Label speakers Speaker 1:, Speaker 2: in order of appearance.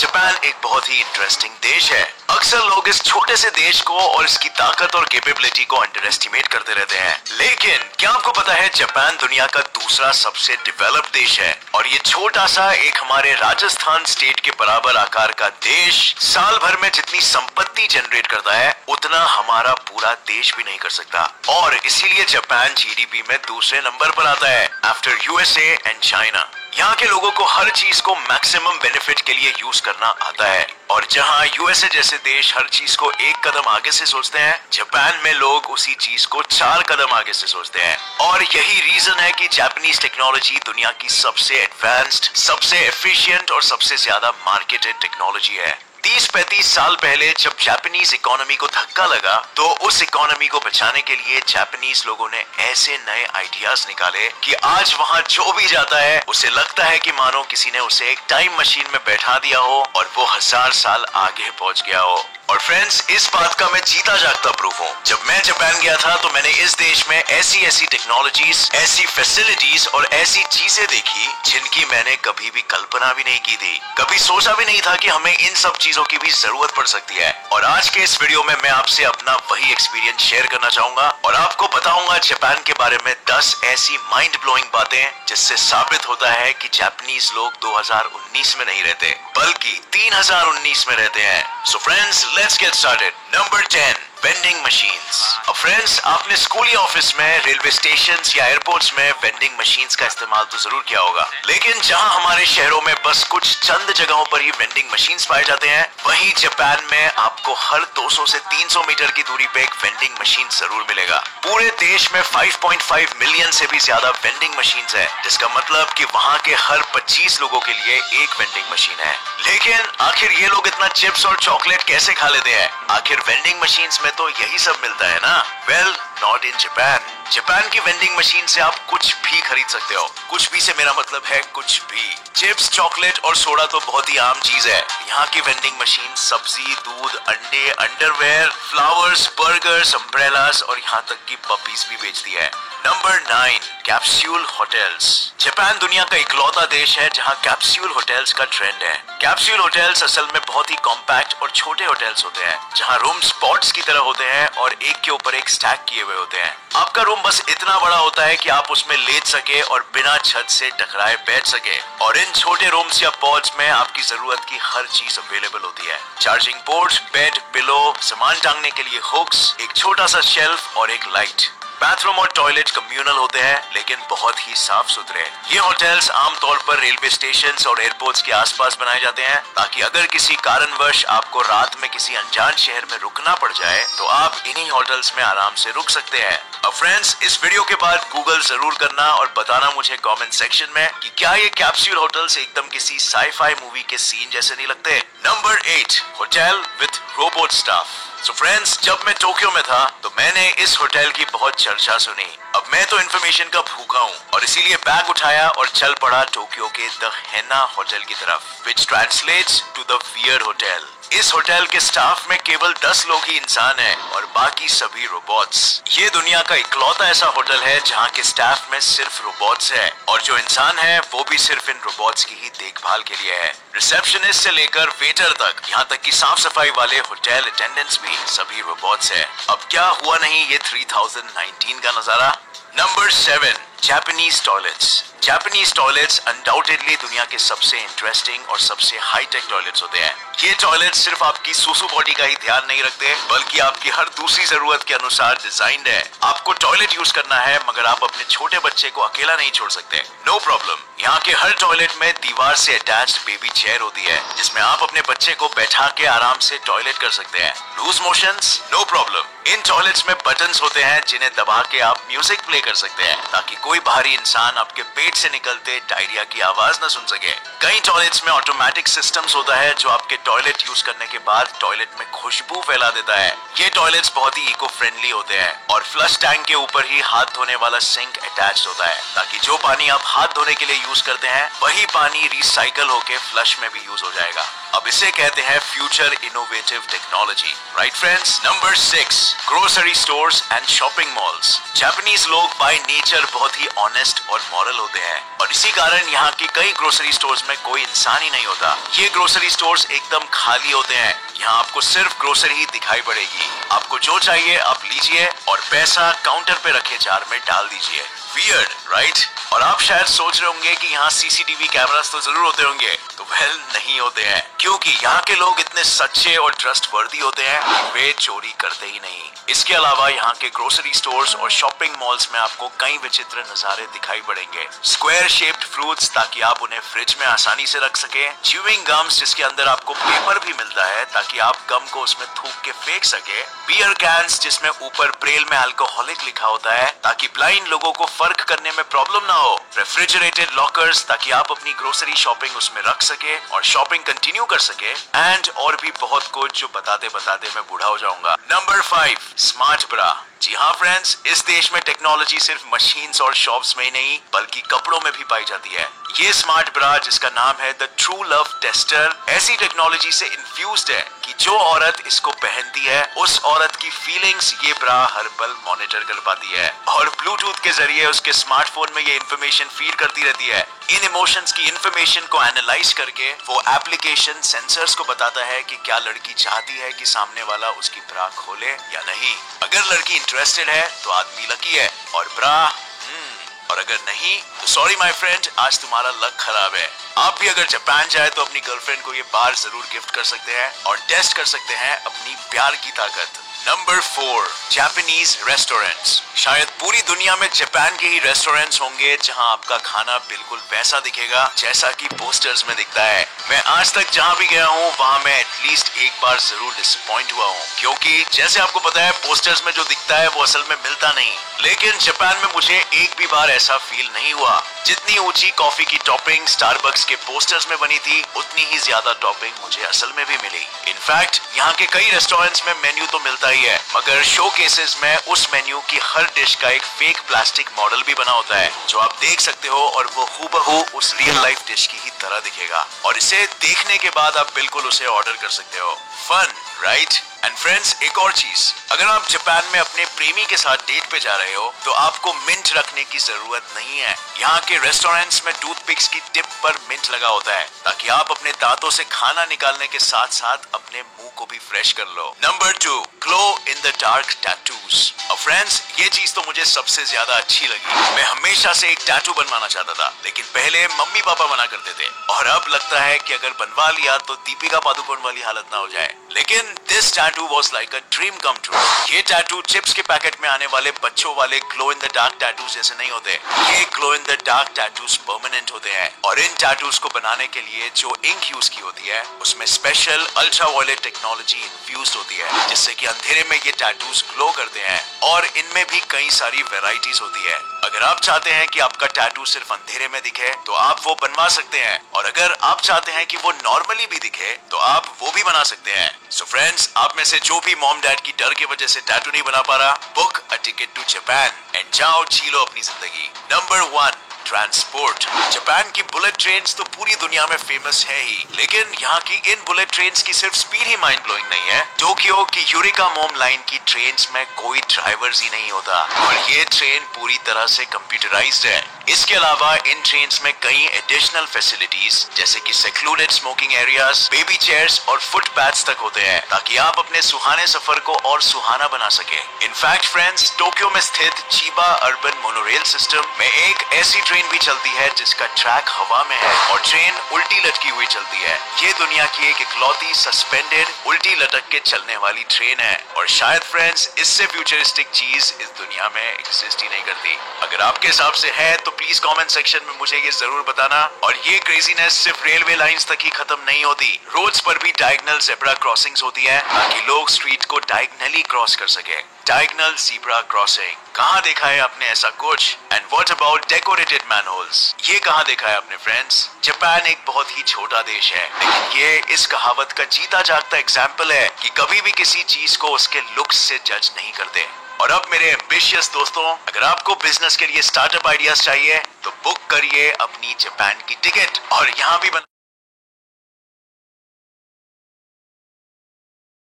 Speaker 1: Japan एक बहुत ही interesting देश है। अक्सर लोग इस छोटे से देश को और इसकी ताकत और कैपेबिलिटी को अंडर एस्टिमेट करते रहते हैं, लेकिन क्या आपको पता है जापान दुनिया का दूसरा सबसे डेवलप्ड देश है और ये छोटा सा एक हमारे राजस्थान स्टेट के बराबर आकार का देश साल भर में जितनी संपत्ति जनरेट करता है उतना हमारा पूरा देश भी नहीं कर सकता और इसीलिए जापान जीडीपी में दूसरे नंबर पर आता है आफ्टर यूएसए एंड चाइना। यहाँ के लोगों को हर चीज को मैक्सिमम बेनिफिट के लिए यूज करना आता है और जहाँ यूएसए जैसे देश हर चीज को एक कदम आगे से सोचते हैं, जापान में लोग उसी चीज को 4 कदम आगे से सोचते हैं और यही रीजन है कि जापानीज टेक्नोलॉजी दुनिया की सबसे एडवांस्ड, सबसे एफिशिएंट और सबसे ज्यादा मार्केटेड टेक्नोलॉजी है। 30-35 साल पहले जब जापानीज इकोनॉमी को धक्का लगा तो उस इकोनॉमी को बचाने के लिए जापानीज लोगों ने ऐसे नए आइडियाज निकाले कि आज वहाँ जो भी जाता है उसे लगता है कि मानो किसी ने उसे एक टाइम मशीन में बैठा दिया हो और वो 1000 साल आगे पहुँच गया हो। और फ्रेंड्स, इस बात का मैं जीता जागता प्रूफ हूँ। जब मैं जापान गया था तो मैंने इस देश में ऐसी टेक्नोलॉजीज, ऐसी फैसिलिटीज और ऐसी चीजें देखी जिनकी मैंने कभी भी कल्पना भी नहीं की थी। कभी सोचा भी नहीं था कि हमें इन सब चीजों की भी जरूरत पड़ सकती है। और आज के इस वीडियो में मैं आपसे अपना वही एक्सपीरियंस शेयर करना चाहूंगा और आपको बताऊंगा जापान के बारे में 10 ऐसी माइंड ब्लोइंग बातें जिससे साबित होता है कि जापानीज लोग 2019 में नहीं रहते बल्कि 3019 में रहते हैं। So friends, let's get started. Number 10. Vending machines. अब फ्रेंड्स, आपने स्कूल या ऑफिस में, रेलवे स्टेशंस या एयरपोर्ट्स में वेंडिंग मशीन्स का इस्तेमाल तो जरूर किया होगा, लेकिन जहां हमारे शहरों में बस कुछ चंद जगहों पर ही वेंडिंग मशीन्स पाए जाते हैं, वहीं जापान में आपको हर 200 से 300 मीटर की दूरी पे एक वेंडिंग मशीन जरूर मिलेगा। पूरे देश में 5.5 मिलियन से भी ज्यादा वेंडिंग मशीन्स है, जिसका मतलब कि वहाँ के हर 25 लोगों के लिए एक वेंडिंग मशीन है। लेकिन आखिर ये लोग इतना चिप्स और चॉकलेट कैसे खा लेते हैं? आखिर वेंडिंग मशीन्स में तो यही सब मिलता है ना। Well, not in Japan. Japan की वेंडिंग मशीन से आप कुछ भी खरीद सकते हो। कुछ भी से मेरा मतलब है कुछ भी। चिप्स, चॉकलेट और सोडा तो बहुत ही आम चीज है। यहाँ की वेंडिंग मशीन सब्जी, दूध, अंडे, अंडरवेयर, फ्लावर्स, बर्गर्स, अम्ब्रेलास और यहाँ तक की पपीज भी बेचती है। नंबर 9. Capsule hotels. जापान दुनिया का इकलौता देश है जहाँ कैप्सूल होटल्स का ट्रेंड है। कैप्सूल होटल्स असल में बहुत ही कॉम्पैक्ट और छोटे होटल्स होते हैं जहाँ रूम स्पॉट्स की तरह होते हैं और एक के ऊपर एक स्टैक किए हुए होते हैं। आपका रूम बस इतना बड़ा होता है कि आप उसमें लेट सके और बिना छत से टकराए बैठ सके और इन छोटे रूम्स या पॉड्स में आपकी जरूरत की हर चीज अवेलेबल होती है। चार्जिंग पोर्ट, बेड, पिलो, सामान टांगने के लिए हुक्स, एक छोटा सा शेल्फ और एक लाइट। बाथरूम और टॉयलेट कम्युनल होते हैं लेकिन बहुत ही साफ सुथरे। ये होटल्स आमतौर पर रेलवे स्टेशंस और एयरपोर्ट्स के आसपास बनाए जाते हैं ताकि अगर किसी कारणवश आपको रात में किसी अनजान शहर में रुकना पड़ जाए तो आप इन्हीं होटल्स में आराम से रुक सकते हैं। अब फ्रेंड्स, इस वीडियो के बाद गूगल जरूर करना और बताना मुझे कमेंट सेक्शन में कि क्या ये कैप्सूल होटल्स एकदम किसी साई-फाई मूवी के सीन जैसे नहीं लगते। Number 8. Hotel with robot staff. So friends, जब मैं टोक्यो में था तो मैंने इस होटल की बहुत चर्चा सुनी। अब मैं तो इन्फॉर्मेशन का भूखा हूँ और इसीलिए बैग उठाया और चल पड़ा टोक्यो के द हेना होटल की तरफ, which translates to the weird hotel। इस होटल के स्टाफ में केवल 10 लोग ही इंसान हैं और बाकी सभी रोबोट्स। ये दुनिया का इकलौता ऐसा होटल है जहाँ के स्टाफ में सिर्फ रोबोट्स है और जो इंसान है वो भी सिर्फ इन रोबोट्स की ही देखभाल के लिए है। रिसेप्शनिस्ट से लेकर वेटर तक, यहाँ तक कि साफ सफाई वाले होटल अटेंडेंट्स भी सभी रोबोट्स है। अब क्या हुआ नहीं ये 3019 का नजारा। Number 7. Japanese toilets. Japanese toilets undoubtedly दुनिया के सबसे इंटरेस्टिंग और सबसे हाईटेक टॉयलेट्स होते हैं। ये टॉयलेट सिर्फ आपकी सुसु बॉडी का ही ध्यान नहीं रखते बल्कि आपकी हर दूसरी जरूरत के अनुसार डिजाइन्ड है। आपको टॉयलेट यूज करना है मगर आप अपने छोटे बच्चे को अकेला नहीं छोड़ सकते। नो प्रॉब्लम, यहाँ के हर टॉयलेट में दीवार से अटैच्ड बेबी चेयर होती है जिसमें आप अपने बच्चे को बैठा के आराम से टॉयलेट कर सकते हैं। Loose motions? No problem, in toilets में बटन्स होते हैं जिन्हें दबा के आप म्यूजिक प्ले कर सकते हैं ताकि कोई बाहरी इंसान आपके पेट से निकलते डायरिया की आवाज न सुन सके। कई टॉयलेट्स में ऑटोमेटिक सिस्टम्स होता है जो आपके टॉयलेट यूज करने के बाद टॉयलेट में खुशबू फैला देता है। ये टॉयलेट्स बहुत ही इको फ्रेंडली होते हैं और फ्लश टैंक के ऊपर ही हाथ धोने वाला सिंक अटैच्ड होता है ताकि जो पानी आप हाथ धोने के लिए यूज करते हैं वही पानी रिसाइकल होके फ्लश में भी यूज हो जाएगा। अब इसे कहते हैं future innovative technology, right friends. Number 6, grocery stores and shopping malls. Japanese लोग बाय नेचर बहुत ही ऑनेस्ट और मॉरल होते हैं और इसी कारण यहाँ की कई ग्रोसरी स्टोर्स में कोई इंसान ही नहीं होता। ये ग्रोसरी स्टोर्स एकदम खाली होते हैं। यहाँ आपको सिर्फ ग्रोसरी ही दिखाई पड़ेगी। आपको जो चाहिए आप लीजिए और पैसा काउंटर पे रखे जार में डाल दीजिए। Weird, right? और आप शायद सोच रहे होंगे कि यहाँ सीसीटीवी कैमरास तो जरूर होते होंगे, तो वेल नहीं होते हैं, क्योंकि यहाँ के लोग इतने सच्चे और ट्रस्टवर्दी होते हैं कि वे चोरी करते ही नहीं। इसके अलावा यहाँ के ग्रोसरी स्टोर्स और शॉपिंग मॉल्स में आपको कई विचित्र नजारे दिखाई पड़ेंगे। स्क्वायर शेप्ड फ्रूट्स ताकि आप उन्हें फ्रिज में आसानी से रख सके, च्यूइंग गम्स जिसके अंदर आपको पेपर भी मिलता है ताकि आप गम को उसमें थूक के फेंक सके, बियर कैंस जिसमें ऊपर ब्रेल में अल्कोहलिक लिखा होता है ताकि ब्लाइंड लोगों को फर्क करने में प्रॉब्लम ना हो, रेफ्रिजरेटेड लॉकर्स ताकि आप अपनी ग्रोसरी शॉपिंग उसमें रख सके और शॉपिंग कंटिन्यू कर सके, एंड और भी बहुत कुछ जो बताते बताते मैं बूढ़ा हो जाऊंगा। नंबर 5, स्मार्ट ब्रा। जी हाँ फ्रेंड्स, इस देश में टेक्नोलॉजी सिर्फ मशीन्स और शॉप्स में ही नहीं बल्कि कपड़ों में भी पाई जाती है। ये स्मार्ट ब्रा जिसका नाम है द ट्रू लव टेस्टर ऐसी टेक्नोलॉजी से इन्फ्यूज्ड है कि जो औरत इसको पहनती है उस औरत की फीलिंग्स ये ब्रा हर पल मॉनिटर कर पाती है और ब्लूटूथ के जरिए उसके स्मार्टफोन में ये इन्फॉर्मेशन फीड करती रहती है। इन इमोशंस की इन्फॉर्मेशन को एनालाइज करके वो एप्लीकेशन सेंसर्स को बताता है कि क्या लड़की चाहती है कि सामने वाला उसकी ब्रा खोले या नहीं। अगर लड़की इंटरेस्टेड है तो आदमी लकी है और ब्रा और अगर नहीं तो सॉरी माय फ्रेंड, आज तुम्हारा लक खराब है। आप भी अगर जापान जाए तो अपनी गर्लफ्रेंड को ये बार जरूर गिफ्ट कर सकते हैं और टेस्ट कर सकते हैं अपनी प्यार की ताकत। Number 4, Japanese restaurants. शायद पूरी दुनिया में जापान के ही रेस्टोरेंट्स होंगे जहां आपका खाना बिल्कुल वैसा दिखेगा जैसा कि पोस्टर्स में दिखता है। मैं आज तक जहां भी गया हूं वहां मैं एटलीस्ट एक बार जरूर डिसअपॉइंट हुआ हूं, क्योंकि जैसे आपको पता है पोस्टर्स में जो दिखता है वो असल में मिलता नहीं। लेकिन जापान में मुझे एक भी बार ऐसा फील नहीं हुआ। जितनी ऊंची कॉफी की टॉपिंग स्टारबक्स के पोस्टर्स में बनी थी उतनी ही ज्यादा टॉपिंग मुझे असल में भी मिली। इनफैक्ट यहाँ के कई रेस्टोरेंट्स में मेन्यू तो मिलता ही है, मगर शो केसेस में उस मेन्यू की हर डिश का एक फेक प्लास्टिक मॉडल भी बना होता है जो आप देख सकते हो और वो हूबहू उस रियल लाइफ डिश की ही तरह दिखेगा और इसे देखने के बाद आप बिल्कुल उसे ऑर्डर कर सकते हो। Fun, right? एंड फ्रेंड्स, एक और चीज, अगर आप जापान में अपने प्रेमी के साथ डेट पे जा रहे हो तो आपको मिंट रखने की जरूरत नहीं है। यहाँ के रेस्टोरेंट्स में टूथपिक्स की टिप पर मिंट लगा होता है ताकि आप अपने दांतों से खाना निकालने के साथ साथ अपने मुंह को भी फ्रेश कर लो। नंबर 2, glow in the dark tattoos. और फ्रेंड्स, ये चीज तो मुझे सबसे ज्यादा अच्छी लगी। मैं हमेशा से एक टैटू बनवाना चाहता था, लेकिन पहले मम्मी पापा मना करते थे और अब लगता है कि अगर बनवा लिया तो दीपिका पादुकोण वाली हालत ना हो जाए। लेकिन this tattoo was like a dream come true. ये टैटू चिप्स के पैकेट में आने वाले बच्चों वाले glow in the dark tattoos जैसे नहीं होते। ये glow in the dark tattoos permanent होते हैं और इन टैटूज को बनाने के लिए जो इंक यूज की होती है उसमें स्पेशल अल्ट्रावायलेट टेक्नोलॉजी इन्फ्यूज्ड होती है जिससे कि अंधेरे में ये टैटूज ग्लो करते हैं और इनमें भी कई सारी वेराइटीज होती है। अगर आप चाहते हैं कि आपका टैटू सिर्फ अंधेरे में दिखे तो आप वो बनवा सकते हैं और अगर आप चाहते हैं कि वो नॉर्मली भी दिखे तो आप वो भी बना सकते हैं। सो फ्रेंड्स, आप में से जो भी मॉम डैड की डर की वजह से टैटू नहीं बना पा रहा, book a ticket to Japan and जाओ जी लो अपनी जिंदगी। Number 1, transport. जापान की बुलेट ट्रेन्स तो पूरी दुनिया में फेमस है ही, लेकिन यहाँ की इन बुलेट ट्रेन्स की सिर्फ स्पीड ही माइंड ब्लोइंग नहीं है। टोक्यो की यूरिका मोम लाइन की ट्रेन्स में कोई ड्राइवर्स ही नहीं होता और ये ट्रेन पूरी तरह से कंप्यूटराइज्ड है। इसके अलावा इन ट्रेन्स में कई एडिशनल फैसिलिटीज जैसे कि secluded smoking areas, baby chairs और फुटपैथ्स तक होते हैं ताकि आप अपने सुहाने सफर को और सुहाना बना सके। इनफैक्ट फ्रेंड्स, टोक्यो में स्थित चिबा अर्बन मोनोरेल सिस्टम में एक ऐसी ट्रेन भी चलती है जिसका ट्रैक हवा में है और ट्रेन उल्टी लटकी हुई चलती है। ये दुनिया की एक इकलौती सस्पेंडेड उल्टी लटक के चलने वाली ट्रेन है और शायद फ्रेंड्स इससे फ्यूचरिस्टिक चीज इस दुनिया में एग्जिस्ट ही नहीं करती। अगर आपके हिसाब से है तो प्लीज कमेंट सेक्शन में मुझे ये जरूर बताना। और ये क्रेजीनेस सिर्फ रेलवे लाइंस तक ही खत्म नहीं होती, रोड्स पर भी डायगोनल ज़ेब्रा क्रॉसिंग्स होती है ताकि लोग स्ट्रीट को डायगोनली क्रॉस कर सके। डायगोनल ज़ेब्रा क्रॉसिंग, कहाँ देखा है आपने ऐसा कुछ? And what about decorated manholes? ये कहाँ देखा है आपने फ्रेंड्स? जापान एक बहुत ही छोटा देश है, लेकिन ये इस कहावत का जीता जागता एग्जाम्पल है कि कभी भी किसी चीज को उसके लुक्स से जज नहीं करते। और अब मेरे एम्बिशियस दोस्तों, अगर आपको बिजनेस के लिए स्टार्टअप आइडियाज चाहिए तो बुक करिए अपनी जापान की टिकट और यहाँ भी